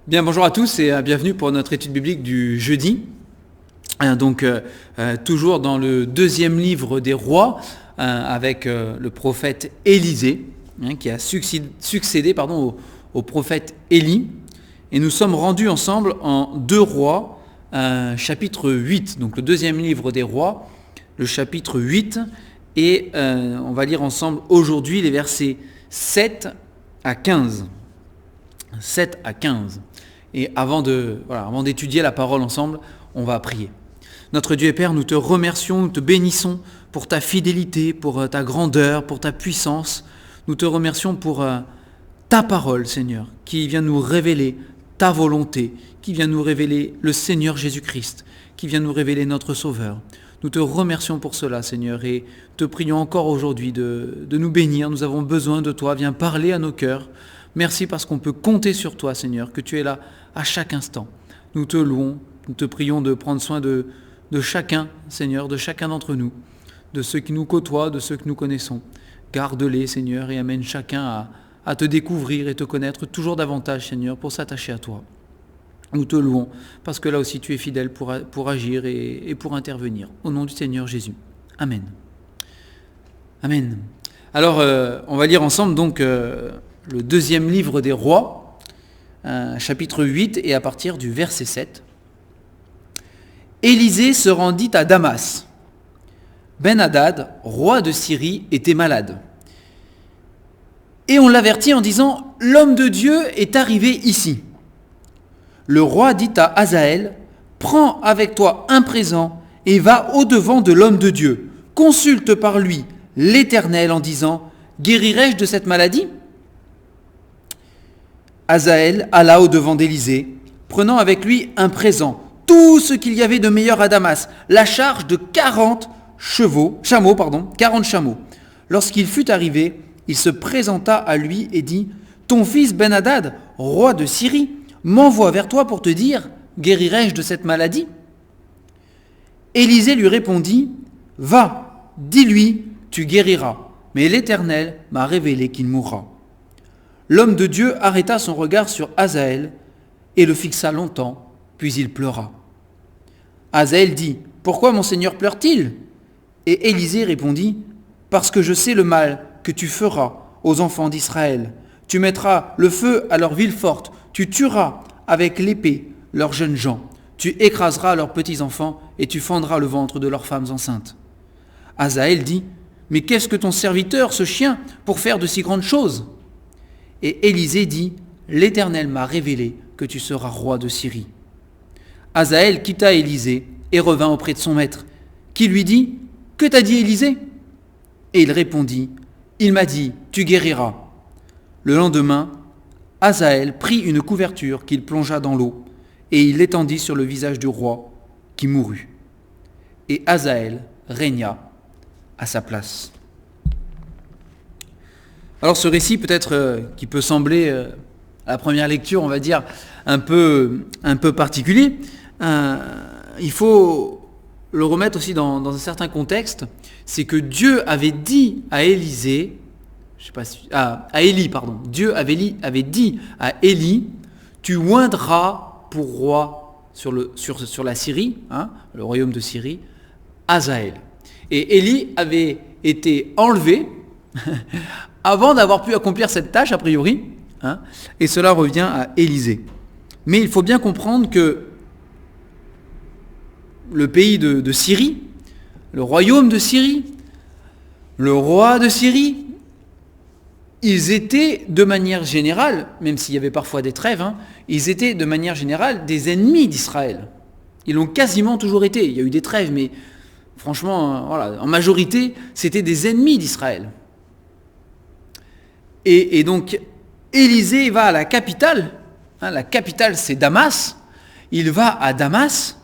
Bien, bonjour à tous et bienvenue pour notre étude biblique du jeudi. Toujours dans le deuxième livre des rois, avec le prophète Élisée, qui a succédé au prophète Élie. Et nous sommes rendus ensemble en 2 rois, chapitre 8. Donc le deuxième livre des rois, le chapitre 8. Et on va lire ensemble aujourd'hui les versets 7 à 15. 7 à 15. Et avant d'étudier la parole ensemble, on va prier. Notre Dieu et Père, nous te remercions, nous te bénissons pour ta fidélité, pour ta grandeur, pour ta puissance. Nous te remercions pour ta parole, Seigneur, qui vient nous révéler ta volonté, qui vient nous révéler le Seigneur Jésus-Christ, qui vient nous révéler notre Sauveur. Nous te remercions pour cela, Seigneur, et te prions encore aujourd'hui de nous bénir. Nous avons besoin de toi. Viens parler à nos cœurs. Merci parce qu'on peut compter sur toi, Seigneur, que tu es là à chaque instant. Nous te louons, nous te prions de prendre soin de chacun, Seigneur, de chacun d'entre nous, de ceux qui nous côtoient, de ceux que nous connaissons. Garde-les, Seigneur, et amène chacun à te découvrir et te connaître toujours davantage, Seigneur, pour s'attacher à toi. Nous te louons, parce que là aussi tu es fidèle pour agir et pour intervenir. Au nom du Seigneur Jésus. Amen. Amen. Alors, on va lire ensemble donc le deuxième livre des rois, chapitre 8, et à partir du verset 7. Élisée se rendit à Damas. Ben-Hadad, roi de Syrie, était malade. Et on l'avertit en disant « L'homme de Dieu est arrivé ici ». Le roi dit à Hazaël « Prends avec toi un présent et va au-devant de l'homme de Dieu. Consulte par lui l'Éternel en disant « Guérirai-je de cette maladie ?» Hazaël alla au-devant d'Élisée, prenant avec lui un présent, tout ce qu'il y avait de meilleur à Damas, la charge de 40 chameaux. Lorsqu'il fut arrivé, il se présenta à lui et dit « Ton fils Ben-Hadad, roi de Syrie, m'envoie vers toi pour te dire « Guérirai-je de cette maladie ?» Élisée lui répondit « Va, dis-lui, tu guériras, mais l'Éternel m'a révélé qu'il mourra. » L'homme de Dieu arrêta son regard sur Hazaël et le fixa longtemps, puis il pleura. Hazaël dit « Pourquoi mon Seigneur pleure-t-il » Et Élisée répondit « Parce que je sais le mal que tu feras aux enfants d'Israël. Tu mettras le feu à leurs villes fortes, tu tueras avec l'épée leurs jeunes gens, tu écraseras leurs petits-enfants et tu fendras le ventre de leurs femmes enceintes. » Hazaël dit « Mais qu'est-ce que ton serviteur, ce chien, pour faire de si grandes choses ?» Et Élisée dit « L'Éternel m'a révélé que tu seras roi de Syrie. » Hazaël quitta Élisée et revint auprès de son maître, qui lui dit « Que t'a dit Élisée ?» Et il répondit « Il m'a dit, tu guériras. » Le lendemain, Hazaël prit une couverture qu'il plongea dans l'eau, et il l'étendit sur le visage du roi, qui mourut. Et Hazaël régna à sa place. Alors ce récit peut-être qui peut sembler à la première lecture, on va dire, un peu particulier, il faut le remettre aussi dans un certain contexte. C'est que Dieu avait dit à Élisée, Dieu avait dit à Élie, tu oindras pour roi sur la Syrie, le royaume de Syrie, Hazaël. Et Élie avait été enlevé avant d'avoir pu accomplir cette tâche, a priori, et cela revient à Élisée. Mais il faut bien comprendre que le pays de Syrie, le royaume de Syrie, le roi de Syrie, ils étaient de manière générale, même s'il y avait parfois des trêves, ils étaient de manière générale des ennemis d'Israël. Ils l'ont quasiment toujours été. Il y a eu des trêves, mais franchement, en majorité, c'était des ennemis d'Israël. Et donc, Élisée va à la capitale. La capitale, c'est Damas. Il va à Damas.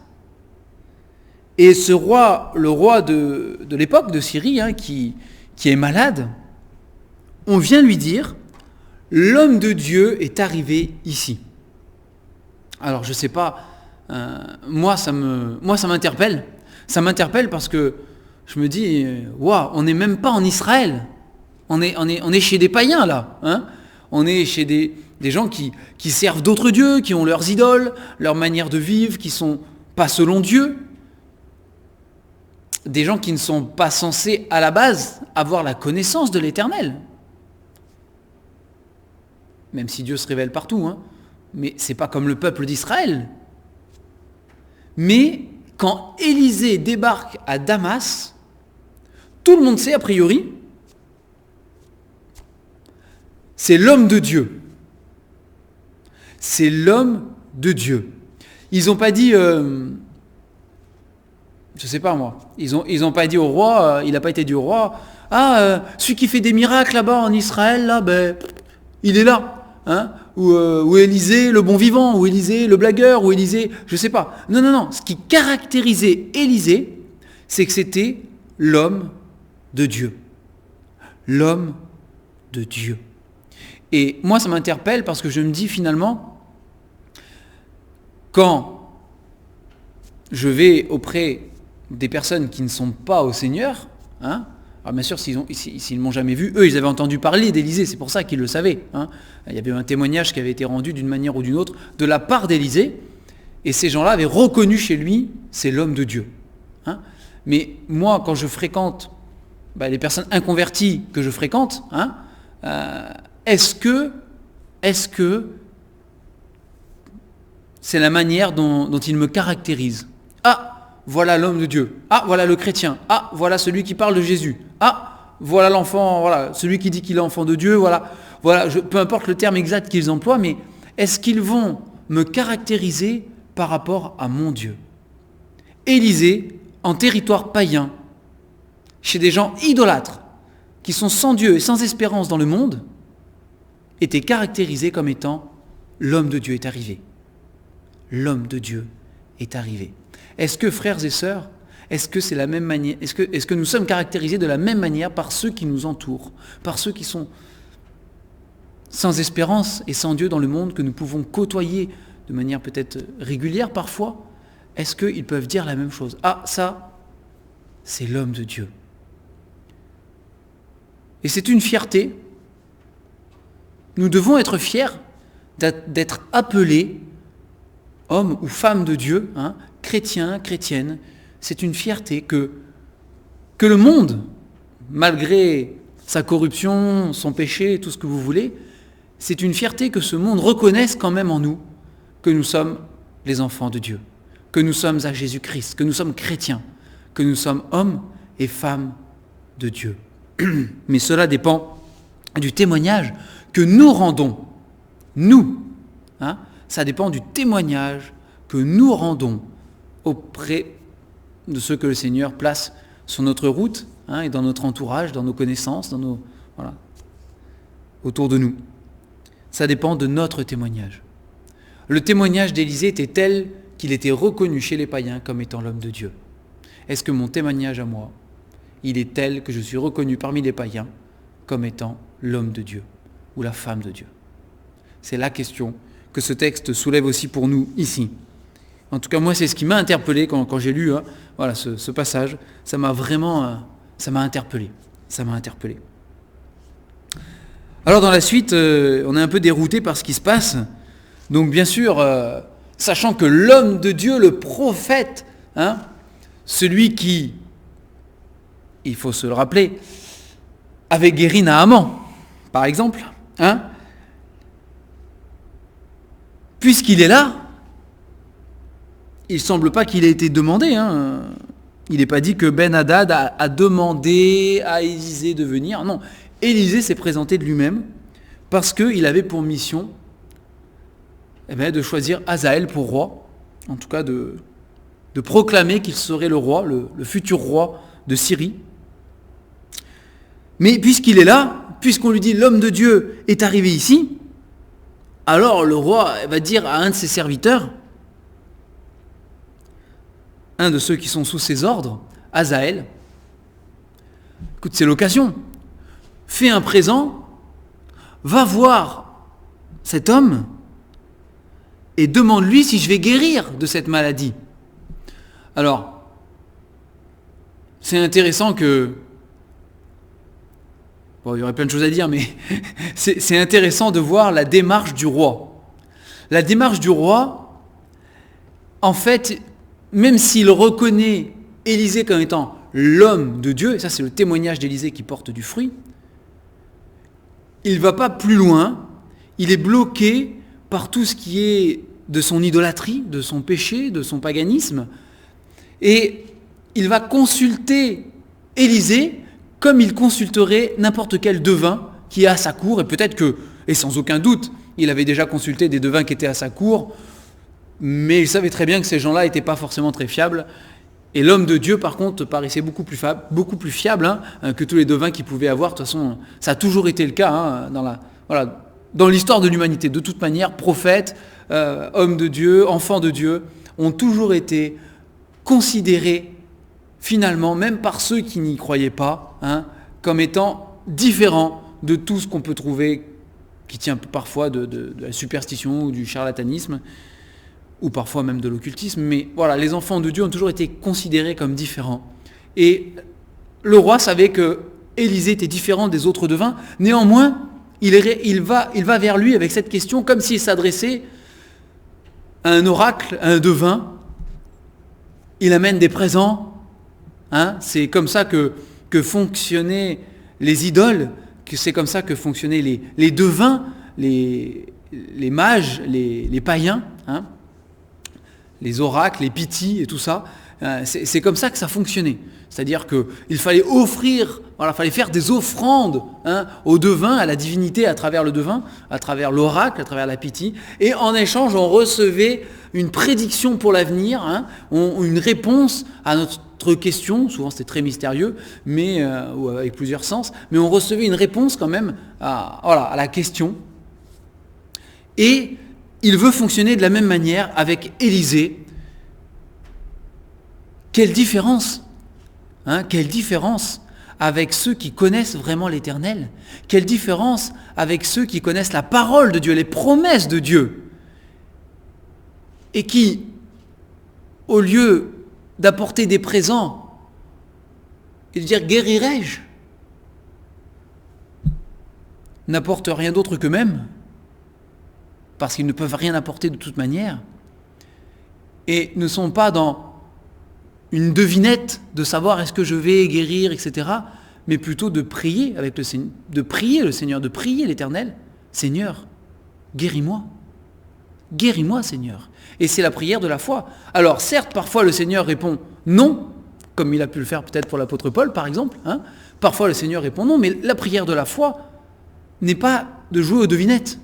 Et ce roi, le roi de l'époque de Syrie, qui est malade, on vient lui dire « L'homme de Dieu est arrivé ici. » Alors, je ne sais pas, moi ça m'interpelle. Ça m'interpelle parce que je me dis « Waouh, on n'est même pas en Israël. On est chez des païens, là. On est chez des Des gens qui servent d'autres dieux, qui ont leurs idoles, leur manière de vivre, qui ne sont pas selon Dieu. Des gens qui ne sont pas censés, à la base, avoir la connaissance de l'Éternel. Même si Dieu se révèle partout, hein. Mais ce n'est pas comme le peuple d'Israël. Mais quand Élisée débarque à Damas, tout le monde sait a priori, c'est l'homme de Dieu. C'est l'homme de Dieu. Ils n'ont pas dit, je ne sais pas moi, ils ont pas dit au roi, il n'a pas été dit au roi, celui qui fait des miracles là-bas en Israël, là, il est là. Hein, ou Élisée le bon vivant, ou Élisée le blagueur, ou Élisée, je ne sais pas. Non. Ce qui caractérisait Élisée, c'est que c'était l'homme de Dieu. L'homme de Dieu. Et moi, ça m'interpelle parce que je me dis finalement, quand je vais auprès des personnes qui ne sont pas au Seigneur, hein, alors bien sûr, s'ils ne m'ont jamais vu, eux, ils avaient entendu parler d'Élisée, c'est pour ça qu'ils le savaient. Hein. Il y avait un témoignage qui avait été rendu d'une manière ou d'une autre de la part d'Élisée, et ces gens-là avaient reconnu chez lui, c'est l'homme de Dieu. Hein. Mais moi, quand je fréquente les personnes inconverties que je fréquente, hein, est-ce que c'est la manière dont ils me caractérisent ? Voilà l'homme de Dieu. Voilà le chrétien. Voilà celui qui parle de Jésus. Voilà l'enfant, voilà, celui qui dit qu'il est enfant de Dieu. Voilà, peu importe le terme exact qu'ils emploient, mais est-ce qu'ils vont me caractériser par rapport à mon Dieu ? Élisée, en territoire païen, chez des gens idolâtres, qui sont sans Dieu et sans espérance dans le monde, était caractérisé comme étant l'homme de Dieu est arrivé. L'homme de Dieu est arrivé. Est-ce que, frères et sœurs, est-ce que c'est la même manière, est-ce que nous sommes caractérisés de la même manière par ceux qui nous entourent, par ceux qui sont sans espérance et sans Dieu dans le monde, que nous pouvons côtoyer de manière peut-être régulière parfois? Est-ce qu'ils peuvent dire la même chose ? Ça, c'est l'homme de Dieu. Et c'est une fierté. Nous devons être fiers d'être appelés hommes ou femmes de Dieu, hein, chrétiens, chrétiennes. C'est une fierté que le monde, malgré sa corruption, son péché, tout ce que vous voulez, c'est une fierté que ce monde reconnaisse quand même en nous que nous sommes les enfants de Dieu, que nous sommes à Jésus-Christ, que nous sommes chrétiens, que nous sommes hommes et femmes de Dieu. Mais cela dépend du témoignage que nous rendons, nous. Hein, ça dépend du témoignage que nous rendons auprès de ceux que le Seigneur place sur notre route, hein, et dans notre entourage, dans nos connaissances, autour de nous. Ça dépend de notre témoignage. Le témoignage d'Élisée était tel qu'il était reconnu chez les païens comme étant l'homme de Dieu. Est-ce que mon témoignage à moi, il est tel que je suis reconnu parmi les païens comme étant l'homme de Dieu ou la femme de Dieu ? C'est la question que ce texte soulève aussi pour nous ici. En tout cas, moi, c'est ce qui m'a interpellé quand j'ai lu ce passage. Ça m'a interpellé. Ça m'a interpellé. Alors, dans la suite, on est un peu dérouté par ce qui se passe. Donc, bien sûr, sachant que l'homme de Dieu, le prophète, hein, celui qui, il faut se le rappeler, avait guéri Naaman, par exemple, hein, puisqu'il est là, il ne semble pas qu'il ait été demandé. Hein. Il n'est pas dit que Ben-Hadad a demandé à Élisée de venir. Non, Élisée s'est présenté de lui-même parce qu'il avait pour mission de choisir Hazaël pour roi, en tout cas de proclamer qu'il serait le roi, le futur roi de Syrie. Mais puisqu'il est là, puisqu'on lui dit l'homme de Dieu est arrivé ici, alors le roi va dire à un de ses serviteurs, un de ceux qui sont sous ses ordres, Hazaël, écoute, c'est l'occasion, fais un présent, va voir cet homme et demande-lui si je vais guérir de cette maladie. Alors, c'est intéressant que Bon, il y aurait plein de choses à dire, mais c'est intéressant de voir la démarche du roi. La démarche du roi, en fait, même s'il reconnaît Élisée comme étant l'homme de Dieu, et ça c'est le témoignage d'Élisée qui porte du fruit, il ne va pas plus loin, il est bloqué par tout ce qui est de son idolâtrie, de son péché, de son paganisme, et il va consulter Élisée comme il consulterait n'importe quel devin qui est à sa cour, et peut-être que, et sans aucun doute, il avait déjà consulté des devins qui étaient à sa cour, mais il savait très bien que ces gens-là n'étaient pas forcément très fiables, et l'homme de Dieu, par contre, paraissait beaucoup plus fiable que tous les devins qu'il pouvait avoir. De toute façon, ça a toujours été le cas dans l'histoire de l'humanité. De toute manière, prophètes, hommes de Dieu, enfants de Dieu, ont toujours été considérés, finalement, même par ceux qui n'y croyaient pas, comme étant différents de tout ce qu'on peut trouver, qui tient parfois de la superstition ou du charlatanisme, ou parfois même de l'occultisme, mais voilà, les enfants de Dieu ont toujours été considérés comme différents. Et le roi savait que Élisée était différent des autres devins, néanmoins, il va vers lui avec cette question, comme s'il s'adressait à un oracle, à un devin. Il amène des présents, c'est comme ça que fonctionnaient les idoles, que c'est comme ça que fonctionnaient les devins, les mages, les païens, les oracles, les pythis et tout ça, c'est comme ça que ça fonctionnait. C'est-à-dire qu'il fallait fallait faire des offrandes au devin, à la divinité à travers le devin, à travers l'oracle, à travers la pythie, et en échange on recevait une prédiction pour l'avenir, une réponse à notre question, souvent c'était très mystérieux, mais ou avec plusieurs sens, mais on recevait une réponse quand même à la question. Et il veut fonctionner de la même manière avec Élisée. Quelle différence quelle différence avec ceux qui connaissent vraiment l'Éternel. Quelle différence avec ceux qui connaissent la parole de Dieu, les promesses de Dieu. Et qui, au lieu d'apporter des présents et de dire « guérirai-je », n'apportent rien d'autre qu'eux-mêmes, parce qu'ils ne peuvent rien apporter de toute manière, et ne sont pas dans une devinette de savoir est-ce que je vais guérir, etc., mais plutôt de prier avec le Seigneur, de prier le Seigneur, de prier l'Éternel. Seigneur, guéris-moi. Guéris-moi, Seigneur. Et c'est la prière de la foi. Alors, certes, parfois le Seigneur répond non, comme il a pu le faire peut-être pour l'apôtre Paul, par exemple. Parfois le Seigneur répond non, mais la prière de la foi n'est pas de jouer aux devinettes.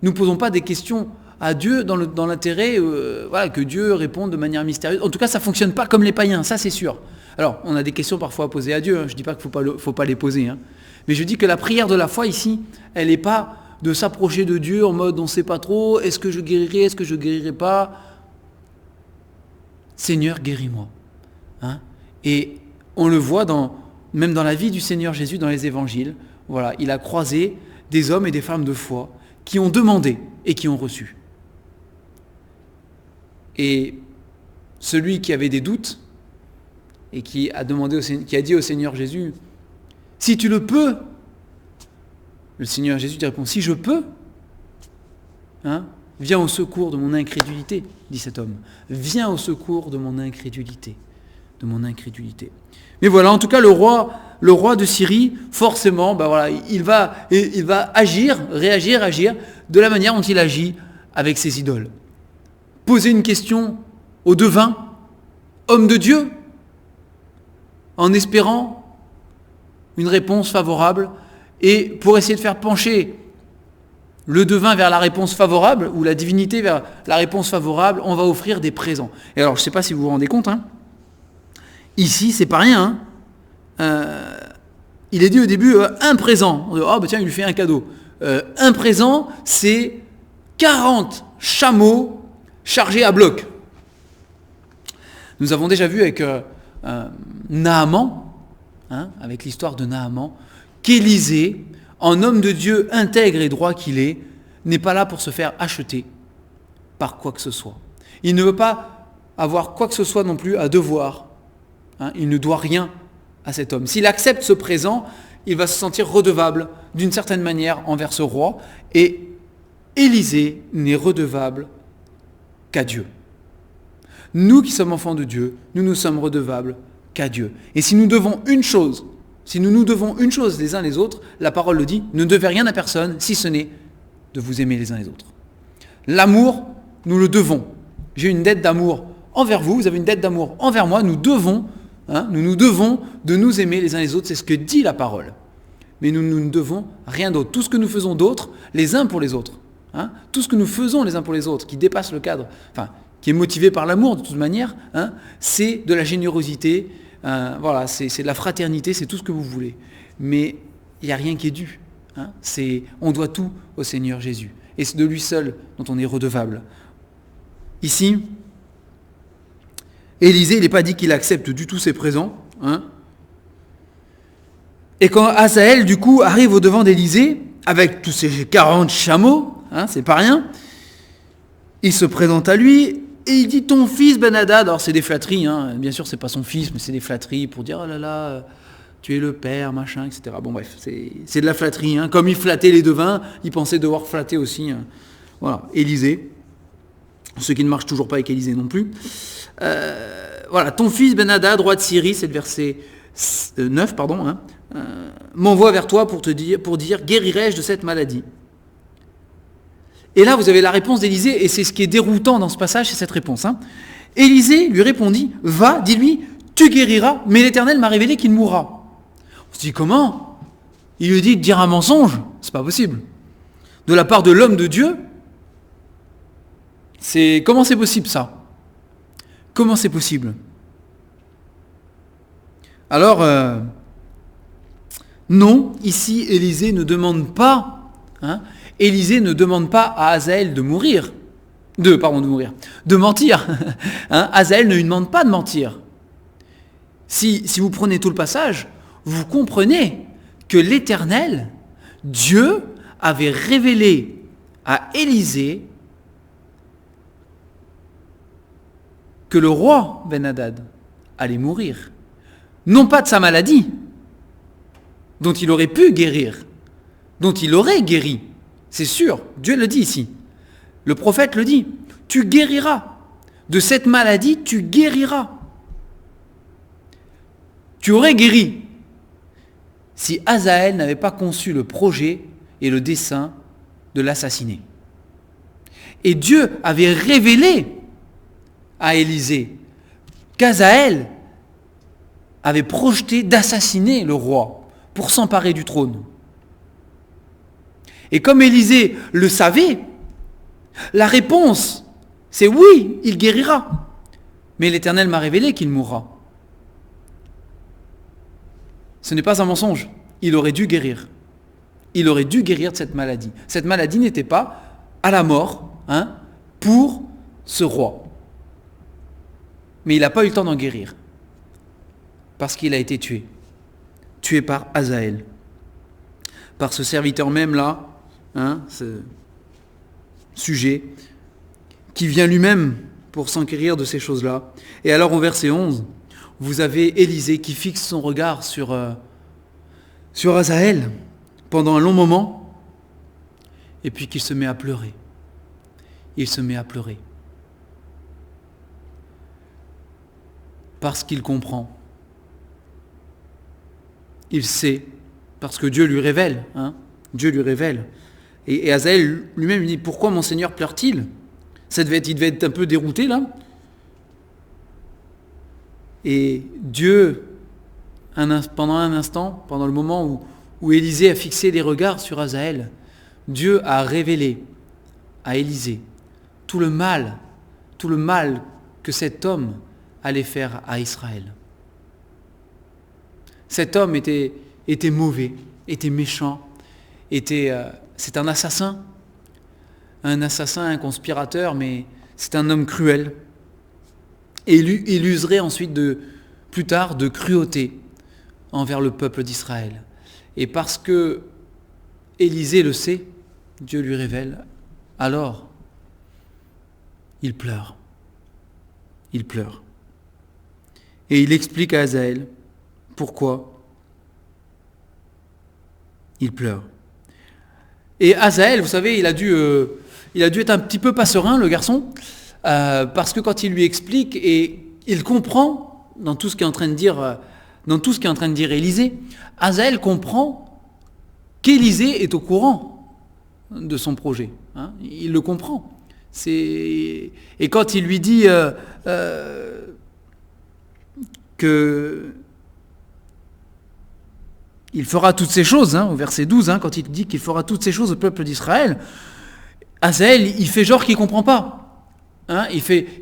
Nous ne posons pas des questions à Dieu dans l'intérêt que Dieu réponde de manière mystérieuse. En tout cas, ça ne fonctionne pas comme les païens, ça c'est sûr. Alors, on a des questions parfois à poser à Dieu, je ne dis pas qu'il ne faut pas les poser, mais je dis que la prière de la foi ici, elle n'est pas de s'approcher de Dieu en mode on ne sait pas trop, est-ce que je guérirai, est-ce que je ne guérirai pas. Seigneur, guéris-moi. Et on le voit même dans la vie du Seigneur Jésus, dans les évangiles. Voilà, il a croisé des hommes et des femmes de foi qui ont demandé et qui ont reçu. Et celui qui avait des doutes et qui a dit au Seigneur Jésus, si tu le peux, le Seigneur Jésus répond, si je peux, viens au secours de mon incrédulité, dit cet homme. Viens au secours de mon incrédulité. Mais voilà, en tout cas, le roi de Syrie, forcément, il va réagir de la manière dont il agit avec ses idoles. Poser une question au devin, homme de Dieu, en espérant une réponse favorable, et pour essayer de faire pencher le devin vers la réponse favorable, ou la divinité vers la réponse favorable, on va offrir des présents. Et alors, je ne sais pas si vous vous rendez compte, ici, c'est pas rien. Il est dit au début, un présent. Tiens, il lui fait un cadeau. Un présent, c'est 40 chameaux chargés à bloc. Nous avons déjà vu avec Naaman, avec l'histoire de Naaman, qu'Élisée, en homme de Dieu intègre et droit qu'il est, n'est pas là pour se faire acheter par quoi que ce soit. Il ne veut pas avoir quoi que ce soit non plus à devoir. Il ne doit rien à cet homme. S'il accepte ce présent, il va se sentir redevable d'une certaine manière envers ce roi. Et Élisée n'est redevable qu'à Dieu. Nous qui sommes enfants de Dieu, nous nous sommes redevables qu'à Dieu. Et si nous devons une chose, si nous nous devons une chose les uns les autres, la parole le dit, ne devez rien à personne si ce n'est de vous aimer les uns les autres. L'amour, nous le devons. J'ai une dette d'amour envers vous, vous avez une dette d'amour envers moi, nous nous devons de nous aimer les uns les autres, c'est ce que dit la parole. Mais nous ne devons rien d'autre. Tout ce que nous faisons d'autre, les uns pour les autres, tout ce que nous faisons les uns pour les autres, qui dépasse le cadre, qui est motivé par l'amour de toute manière, c'est de la générosité, c'est de la fraternité, c'est tout ce que vous voulez. Mais il n'y a rien qui est dû. On doit tout au Seigneur Jésus. Et c'est de lui seul dont on est redevable. Ici, Élisée, il n'est pas dit qu'il accepte du tout ses présents. Et quand Hazaël, du coup, arrive au devant d'Élisée, avec tous ses 40 chameaux, c'est pas rien, il se présente à lui et il dit « Ton fils Ben-Hadad », alors c'est des flatteries, bien sûr c'est pas son fils, mais c'est des flatteries pour dire « Oh là là, tu es le père, machin, etc. » Bon bref, c'est de la flatterie. Comme il flattait les devins, il pensait devoir flatter aussi Élisée. Ce qui ne marche toujours pas avec Élisée non plus. Ton fils Ben-Hadad, roi de Syrie, c'est le verset 9, m'envoie vers toi pour dire guérirai-je de cette maladie. Et là, vous avez la réponse d'Élisée, et c'est ce qui est déroutant dans ce passage, c'est cette réponse. Élisée lui répondit, va, dis-lui, tu guériras, mais l'Éternel m'a révélé qu'il mourra. On se dit, comment ? Il lui dit de dire un mensonge, c'est pas possible. De la part de l'homme de Dieu, comment c'est possible ça ? Comment c'est possible ? Alors, non, ici, Élisée ne demande pas, Élisée ne demande pas à Hazaël de mentir. Hazaël ne lui demande pas de mentir. Si vous prenez tout le passage, vous comprenez que l'Éternel, Dieu, avait révélé à Élisée que le roi Ben-Hadad allait mourir. Non pas de sa maladie, dont il aurait pu guérir, dont il aurait guéri. C'est sûr, Dieu le dit ici. Le prophète le dit, tu guériras. De cette maladie, tu guériras. Tu aurais guéri si Hazaël n'avait pas conçu le projet et le dessein de l'assassiner. Et Dieu avait révélé à Élisée qu'Hazaël avait projeté d'assassiner le roi pour s'emparer du trône. Et comme Élisée le savait, la réponse, c'est oui, il guérira. Mais l'Éternel m'a révélé qu'il mourra. Ce n'est pas un mensonge. Il aurait dû guérir. Il aurait dû guérir de cette maladie. Cette maladie n'était pas à la mort pour ce roi. Mais il n'a pas eu le temps d'en guérir. Parce qu'il a été tué. Tué par Hazaël. Par ce serviteur même là, ce sujet, qui vient lui-même pour s'enquérir de ces choses-là. Et alors au verset 11, vous avez Élisée qui fixe son regard sur Hazaël pendant un long moment, et puis qu'il se met à pleurer. Il se met à pleurer. Parce qu'il comprend. Il sait, parce que Dieu lui révèle. Dieu lui révèle. Et Hazaël lui-même lui dit, pourquoi mon Seigneur pleure-t-il ? Il devait être un peu dérouté là. Et Dieu, pendant un instant, pendant le moment où Élisée a fixé les regards sur Hazaël, Dieu a révélé à Élisée tout le mal que cet homme allait faire à Israël. Cet homme était mauvais, était méchant, c'est un assassin, un conspirateur, mais c'est un homme cruel. Et il userait ensuite plus tard de cruauté envers le peuple d'Israël. Et parce que Élisée le sait, Dieu lui révèle, alors il pleure. Il pleure. Et il explique à Hazaël pourquoi il pleure. Et Hazaël, vous savez, il a dû être un petit peu pas serein, le garçon, parce que quand il lui explique, et il comprend dans tout ce qu'est en train de dire Élisée, Hazaël comprend qu'Élisée est au courant de son projet. Hein, il le comprend. Et quand il lui dit que il fera toutes ces choses, au verset 12, quand il dit qu'il fera toutes ces choses au peuple d'Israël, Hazaël, il fait genre qu'il ne comprend pas. Il fait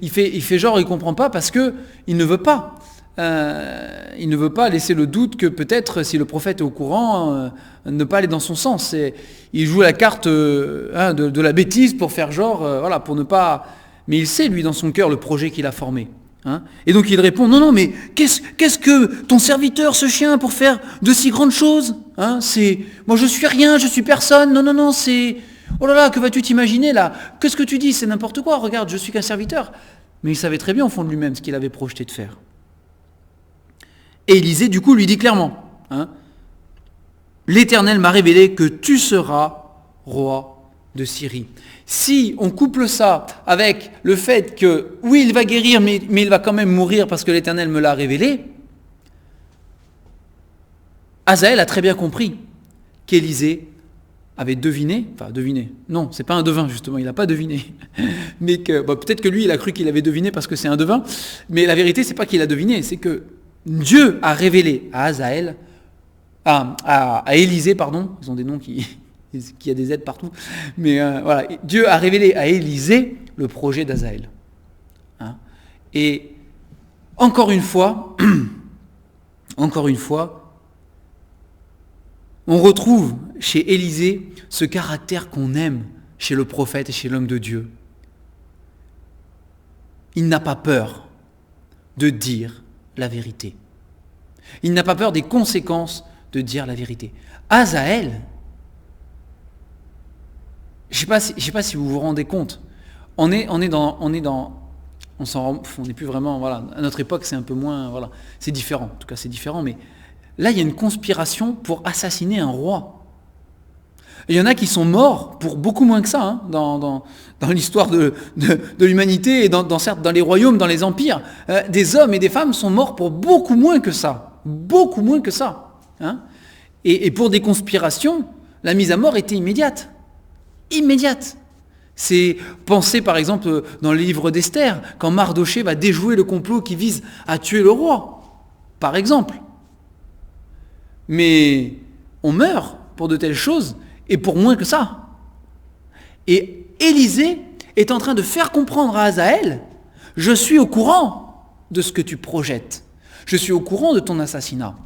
genre qu'il ne comprend pas parce qu'il ne veut pas. Il ne veut pas laisser le doute que peut-être, si le prophète est au courant, ne pas aller dans son sens. Il joue la carte de la bêtise pour faire genre, pour ne pas... Mais il sait, lui, dans son cœur, le projet qu'il a formé. Et donc il répond, non, mais qu'est-ce que ton serviteur, ce chien, pour faire de si grandes choses? Moi je suis rien, je suis personne, non, c'est... Oh là là, que vas-tu t'imaginer là? Qu'est-ce que tu dis? C'est n'importe quoi, regarde, je suis qu'un serviteur. Mais il savait très bien au fond de lui-même ce qu'il avait projeté de faire. Et Élisée, du coup, lui dit clairement, l'Éternel m'a révélé que tu seras roi de Syrie. Si on couple ça avec le fait que, oui, il va guérir, mais il va quand même mourir parce que l'Éternel me l'a révélé, Hazaël a très bien compris qu'Élisée avait deviné, non, c'est pas un devin justement, il n'a pas deviné, mais que peut-être que lui il a cru qu'il avait deviné parce que c'est un devin, mais la vérité c'est pas qu'il a deviné, c'est que Dieu a révélé à Hazaël, à Élisée, ils ont des noms qui a des aides partout, mais Dieu a révélé à Élisée le projet d'Hazaël. Et encore une fois, on retrouve chez Élisée ce caractère qu'on aime chez le prophète et chez l'homme de Dieu. Il n'a pas peur de dire la vérité. Il n'a pas peur des conséquences de dire la vérité. Hazaël, je sais pas si vous vous rendez compte, on n'est plus vraiment, à notre époque c'est un peu moins, c'est différent, en tout cas c'est différent, mais là il y a une conspiration pour assassiner un roi. Et il y en a qui sont morts pour beaucoup moins que ça, dans l'histoire de l'humanité et dans les royaumes, dans les empires. Des hommes et des femmes sont morts pour beaucoup moins que ça. Et pour des conspirations, la mise à mort était immédiate. C'est penser par exemple dans le livre d'Esther, quand Mardochée va déjouer le complot qui vise à tuer le roi, par exemple. Mais on meurt pour de telles choses et pour moins que ça. Et Élisée est en train de faire comprendre à Hazaël, je suis au courant de ce que tu projettes. Je suis au courant de ton assassinat.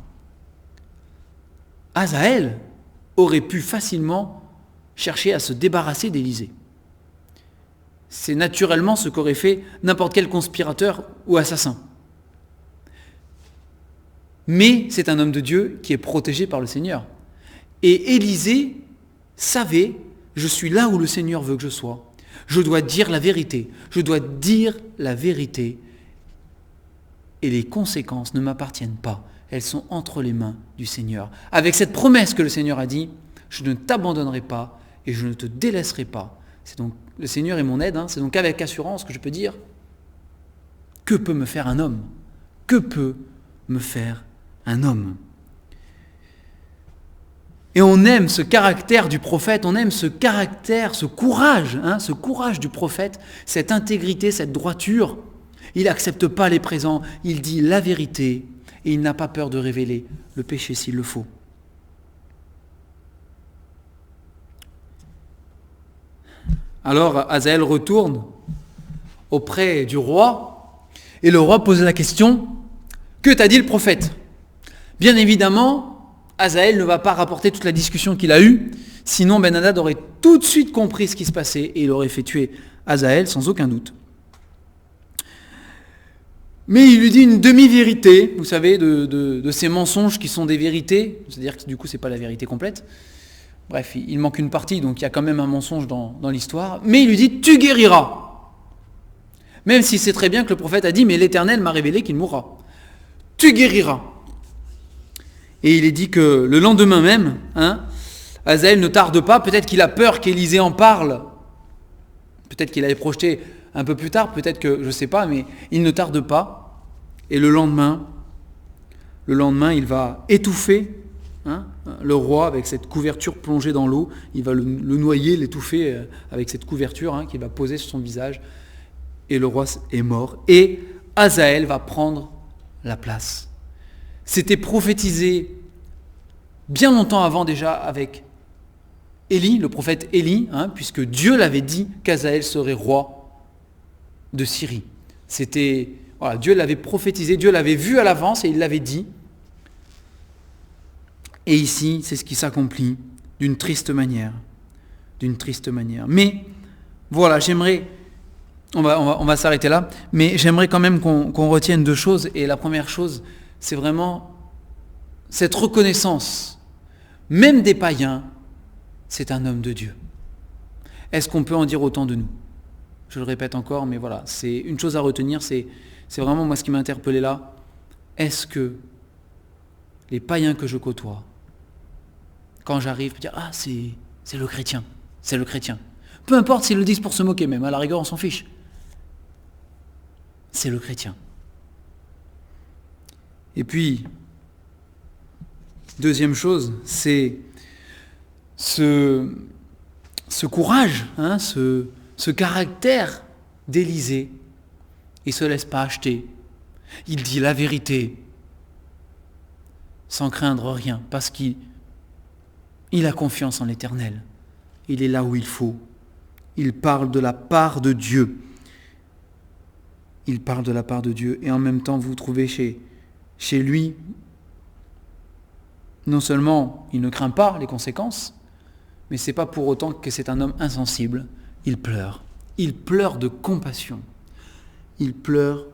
Hazaël aurait pu facilement chercher à se débarrasser d'Élisée. C'est naturellement ce qu'aurait fait n'importe quel conspirateur ou assassin. Mais c'est un homme de Dieu qui est protégé par le Seigneur. Et Élisée savait, je suis là où le Seigneur veut que je sois. Je dois dire la vérité. Et les conséquences ne m'appartiennent pas. Elles sont entre les mains du Seigneur. Avec cette promesse que le Seigneur a dit, je ne t'abandonnerai pas et je ne te délaisserai pas. C'est donc, le Seigneur est mon aide, c'est donc avec assurance que je peux dire, que peut me faire un homme? Que peut me faire un homme? Et on aime ce caractère du prophète, on aime ce caractère, ce courage du prophète, cette intégrité, cette droiture. Il n'accepte pas les présents, il dit la vérité et il n'a pas peur de révéler le péché s'il le faut. Alors Hazaël retourne auprès du roi et le roi pose la question, que t'a dit le prophète? Bien évidemment, Hazaël ne va pas rapporter toute la discussion qu'il a eue, sinon Ben-Hadad aurait tout de suite compris ce qui se passait et il aurait fait tuer Hazaël sans aucun doute. Mais il lui dit une demi-vérité, vous savez, de ces mensonges qui sont des vérités, c'est-à-dire que du coup c'est pas la vérité complète. Bref, il manque une partie, donc il y a quand même un mensonge dans l'histoire. Mais il lui dit, tu guériras. Même si c'est très bien que le prophète a dit, mais l'Éternel m'a révélé qu'il mourra. Tu guériras. Et il est dit que le lendemain même, Hazaël ne tarde pas, peut-être qu'il a peur qu'Élisée en parle. Peut-être qu'il avait projeté un peu plus tard, peut-être que, je ne sais pas, mais il ne tarde pas. Et le lendemain, il va étouffer le roi avec cette couverture plongée dans l'eau. Il va le noyer, l'étouffer avec cette couverture qu'il va poser sur son visage. Et le roi est mort. Et Hazaël va prendre la place. C'était prophétisé bien longtemps avant déjà avec Élie, le prophète Élie, puisque Dieu l'avait dit qu'Hazaël serait roi de Syrie. Dieu l'avait prophétisé, Dieu l'avait vu à l'avance et il l'avait dit. Et ici, c'est ce qui s'accomplit d'une triste manière. Mais voilà, on va s'arrêter là, mais j'aimerais quand même qu'on retienne deux choses. Et la première chose, c'est vraiment cette reconnaissance, même des païens, c'est un homme de Dieu. Est-ce qu'on peut en dire autant de nous ? Je le répète encore, mais voilà, c'est une chose à retenir, c'est vraiment moi ce qui m'a interpellé là. Est-ce que les païens que je côtoie, quand j'arrive, je dire « Ah, c'est le chrétien, c'est le chrétien ». Peu importe s'ils le disent pour se moquer même, à la rigueur on s'en fiche. C'est le chrétien. Et puis, deuxième chose, c'est ce courage, ce caractère d'Élisée. Il ne se laisse pas acheter. Il dit la vérité sans craindre rien, parce qu'il a confiance en l'Éternel. Il est là où il faut. Il parle de la part de Dieu. Et en même temps, vous trouvez chez lui, non seulement il ne craint pas les conséquences, mais ce n'est pas pour autant que c'est un homme insensible. Il pleure. Il pleure de compassion. Il pleure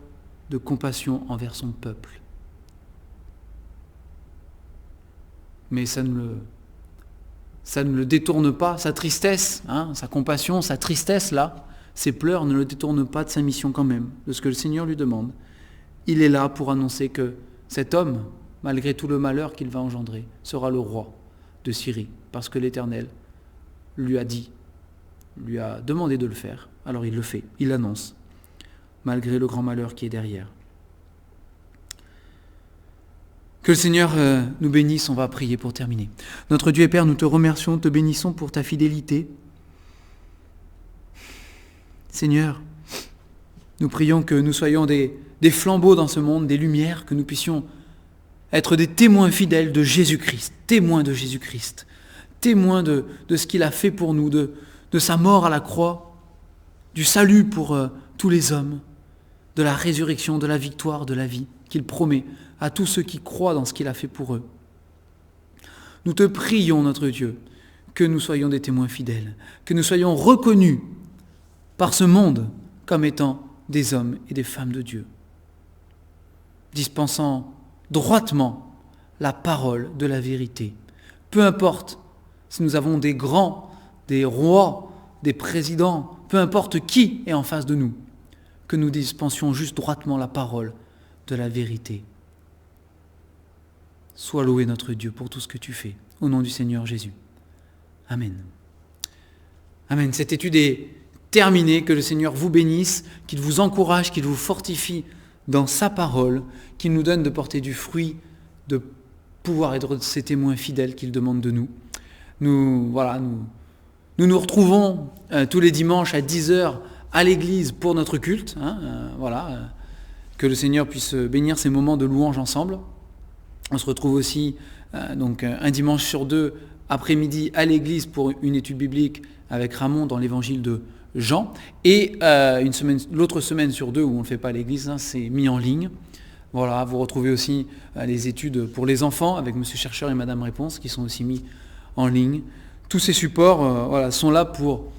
de compassion envers son peuple. Mais ça ne le détourne pas, sa tristesse, sa compassion, sa tristesse là, ses pleurs ne le détournent pas de sa mission quand même, de ce que le Seigneur lui demande. Il est là pour annoncer que cet homme, malgré tout le malheur qu'il va engendrer, sera le roi de Syrie, parce que l'Éternel lui a demandé de le faire. Alors il le fait, il l'annonce, malgré le grand malheur qui est derrière. Que le Seigneur nous bénisse, on va prier pour terminer. Notre Dieu et Père, nous te remercions, te bénissons pour ta fidélité. Seigneur, nous prions que nous soyons des flambeaux dans ce monde, des lumières, que nous puissions être des témoins fidèles de Jésus-Christ, témoins de ce qu'il a fait pour nous, de sa mort à la croix, du salut pour tous les hommes, de la résurrection, de la victoire, de la vie qu'il promet à tous ceux qui croient dans ce qu'il a fait pour eux. Nous te prions, notre Dieu, que nous soyons des témoins fidèles, que nous soyons reconnus par ce monde comme étant des hommes et des femmes de Dieu, dispensant droitement la parole de la vérité. Peu importe si nous avons des grands, des rois, des présidents, peu importe qui est en face de nous, que nous dispensions juste droitement la parole de la vérité. Sois loué notre Dieu pour tout ce que tu fais. Au nom du Seigneur Jésus. Amen. Amen. Cette étude est terminée. Que le Seigneur vous bénisse, qu'il vous encourage, qu'il vous fortifie dans sa parole, qu'il nous donne de porter du fruit, de pouvoir être ces témoins fidèles qu'il demande de nous. Nous nous retrouvons tous les dimanches à 10h à l'église pour notre culte. Que le Seigneur puisse bénir ces moments de louange ensemble. On se retrouve aussi un dimanche sur 2 après-midi à l'église pour une étude biblique avec Ramon dans l'évangile de Jean. Et l'autre semaine sur 2 où on ne le fait pas à l'église, c'est mis en ligne. Voilà, vous retrouvez aussi les études pour les enfants avec Monsieur Chercheur et Madame Réponse qui sont aussi mis en ligne. Tous ces supports sont là pour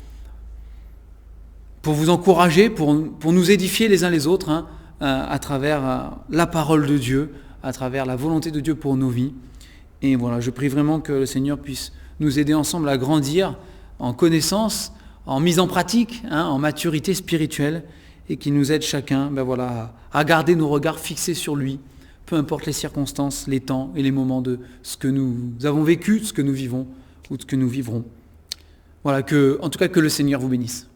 vous encourager, pour nous édifier les uns les autres à travers la parole de Dieu, à travers la volonté de Dieu pour nos vies. Et voilà, je prie vraiment que le Seigneur puisse nous aider ensemble à grandir en connaissance, en mise en pratique, en maturité spirituelle, et qu'il nous aide chacun à garder nos regards fixés sur lui, peu importe les circonstances, les temps et les moments de ce que nous avons vécu, de ce que nous vivons ou de ce que nous vivrons. Voilà, en tout cas que le Seigneur vous bénisse.